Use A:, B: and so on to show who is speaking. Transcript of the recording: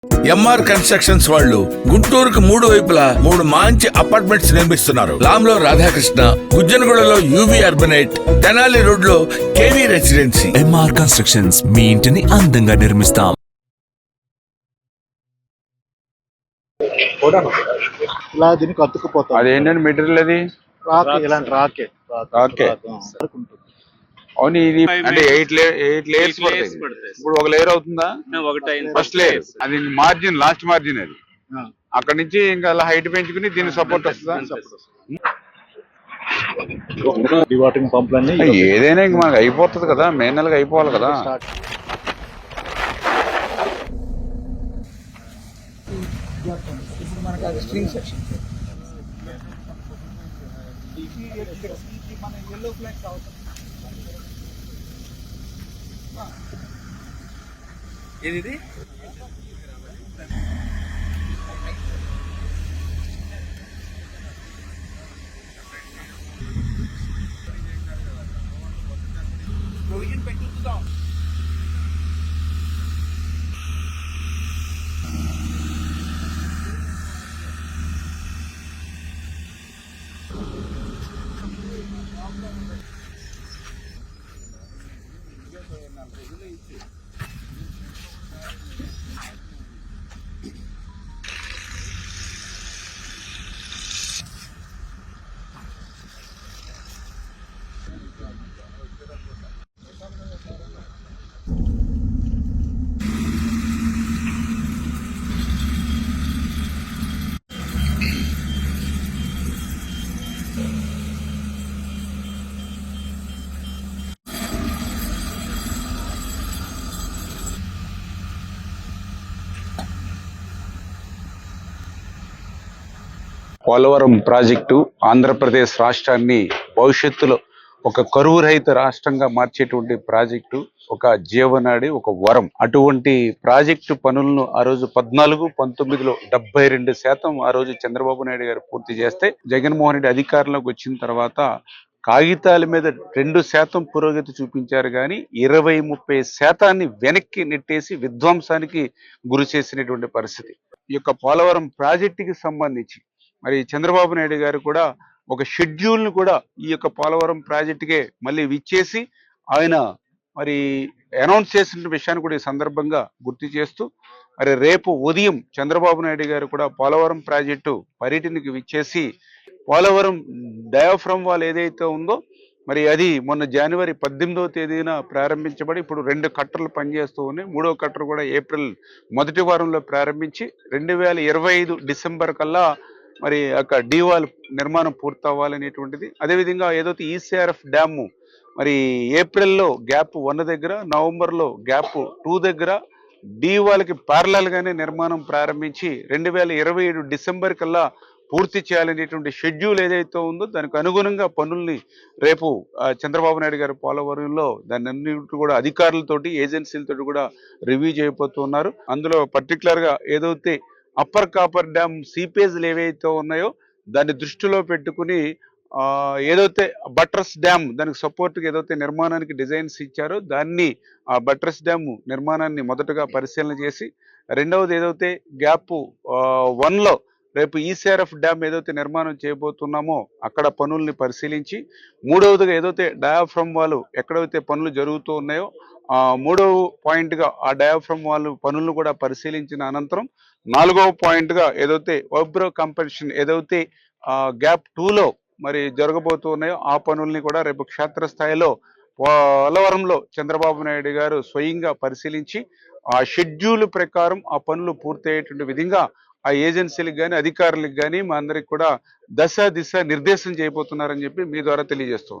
A: MR constructions వాళ్ళు గుంటూరుకు 3 వైపులా 3 మంచి అపార్ట్మెంట్స్ నిర్మిస్తున్నారు. లాంలో రాధాకృష్ణ, గుజ్జనగూడలో యూవి అర్బనైట్, తెనాలి రోడ్ లో కేవీ రెసిడెన్సీ.
B: ఎంఆర్ కన్స్ట్రక్షన్స్, మీ ఇంటిని అందంగా నిర్మిస్తాం.
C: ఇలా దీనికి అతుక్కుపోతాం.
D: అదేంటంటే మెటీరియల్ అది
C: రాక్, ఇలాంటి రాకే
D: రాకే. అవును, ఇది అంటే 8 లేయర్స్ పడతాయి. ఇప్పుడు ఒక లేయర్ అవుతుందా? ఫస్ట్ లేయర్ అది మార్జిన్, లాస్ట్ మార్జిన్ అది. అక్కడ నుంచి ఇంకా అలా హైట్ పెంచుకుని దీనికి సపోర్ట్ వస్తుందా?
C: డివాటరింగ్ పంపులన్నీ
D: ఏదైనా ఇంక మనకు అయిపోతుంది కదా, మే నెలకి అయిపోవాలి కదా.
A: ఇది
D: పోలవరం ప్రాజెక్టు ఆంధ్రప్రదేశ్ రాష్ట్రాన్ని భవిష్యత్తులో ఒక కరువు రహిత రాష్ట్రంగా మార్చేటువంటి ప్రాజెక్టు, ఒక జీవనాడి, ఒక వరం. అటువంటి ప్రాజెక్టు పనులను ఆ రోజు 14-19లో 72% ఆ రోజు చంద్రబాబు నాయుడు గారు పూర్తి చేస్తే, జగన్మోహన్ రెడ్డి అధికారంలోకి వచ్చిన తర్వాత కాగితాల మీద 2% పురోగతి చూపించారు కానీ 20-30% వెనక్కి నెట్టేసి విధ్వంసానికి గురి చేసినటువంటి పరిస్థితి. ఈ యొక్క పోలవరం ప్రాజెక్టుకి సంబంధించి మరి చంద్రబాబు నాయుడు గారు కూడా ఒక షెడ్యూల్ను కూడా ఈ యొక్క పోలవరం ప్రాజెక్టుకే మళ్ళీ విచ్చేసి ఆయన మరి అనౌన్స్ చేసిన విషయాన్ని కూడా ఈ సందర్భంగా గుర్తు చేస్తూ, మరి రేపు ఉదయం చంద్రబాబు నాయుడు గారు కూడా పోలవరం ప్రాజెక్టు పర్యటనకి విచ్చేసి పోలవరం డయాఫ్రమ్ వాల్ ఏదైతే ఉందో మరి అది మొన్న జనవరి 18వ తేదీన ప్రారంభించబడి ఇప్పుడు 2 కట్టర్లు పనిచేస్తూ ఉన్నాయి. 3వ కట్టర్ కూడా ఏప్రిల్ మొదటి వారంలో ప్రారంభించి 2025 డిసెంబర్ కల్లా మరి అక్కడ డీవాల్ నిర్మాణం పూర్తవ్వాలనేటువంటిది. అదేవిధంగా ఏదైతే ఈసీఆర్ఎఫ్ డ్యాము మరి ఏప్రిల్లో గ్యాప్ 1 దగ్గర, నవంబర్లో గ్యాప్ 2 దగ్గర డీవాల్కి ప్యారలల్గానే నిర్మాణం ప్రారంభించి 2027 డిసెంబర్ కల్లా పూర్తి చేయాలనేటువంటి షెడ్యూల్ ఏదైతే ఉందో దానికి అనుగుణంగా పనుల్ని రేపు చంద్రబాబు నాయుడు గారి పోలవరంలో దాన్ని అన్నిటి కూడా అధికారులతోటి, ఏజెన్సీలతోటి కూడా రివ్యూ చేయబోతున్నారు. అందులో పర్టికులర్గా ఏదైతే అప్పర్ కాపర్ డ్యామ్ సీపేజ్లు ఏవైతే ఉన్నాయో దాన్ని దృష్టిలో పెట్టుకుని ఏదైతే బట్రస్ డ్యామ్ దానికి సపోర్ట్గా ఏదైతే నిర్మాణానికి డిజైన్స్ ఇచ్చారో దాన్ని ఆ బట్రస్ డ్యామ్ నిర్మాణాన్ని మొదటగా పరిశీలన చేసి, రెండవది ఏదైతే గ్యాప్ 1లో రేపు ఈసీఆర్ఎఫ్ డ్యామ్ ఏదైతే నిర్మాణం చేయబోతున్నామో అక్కడ పనుల్ని పరిశీలించి, మూడవదిగా ఏదైతే డయాఫ్రమ్ వాల్ ఎక్కడైతే పనులు జరుగుతూ ఉన్నాయో 3వ పాయింట్గా ఆ డయాఫ్రమ్ వాల్ పనులను కూడా పరిశీలించిన అనంతరం 4వ పాయింట్గా ఏదైతే వైబ్రో కంపెన్షన్ ఏదైతే గ్యాప్ 2లో మరి జరగబోతూ ఉన్నాయో ఆ పనుల్ని కూడా రేపు క్షేత్రస్థాయిలో పోలవరంలో చంద్రబాబు నాయుడు గారు స్వయంగా పరిశీలించి ఆ షెడ్యూల్ ప్రకారం ఆ పనులు పూర్తయ్యేటువంటి విధంగా ఆ ఏజెన్సీలకు కానీ అధికారులకు కానీ మా అందరికి కూడా దశ దిశ నిర్దేశం చేయబోతున్నారని చెప్పి మీ ద్వారా తెలియజేస్తాం.